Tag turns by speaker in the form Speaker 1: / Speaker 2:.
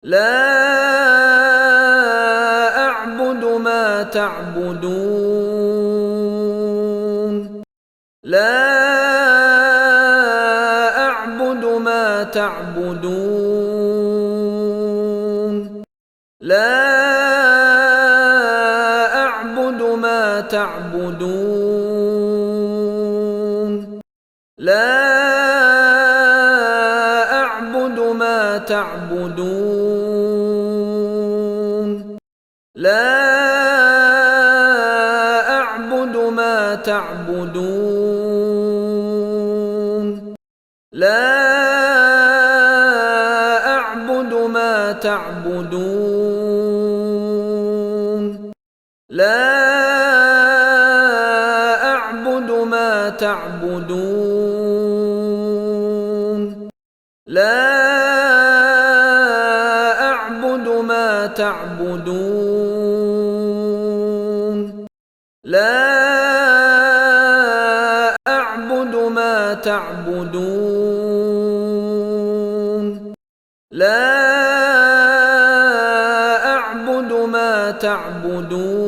Speaker 1: لا أعبد ما تعبدون. لا أعبد ما تعبدون. لا أعبد ما تعبدون. لا أعبد ما تعبدون. لا أعبد ما تعبدون. لا أعبد ما تعبدون. لا أعبد ما تعبدون. لا أعبد ما تعبدون. لا أعبد ما تعبدون. لا أعبد ما تعبدون.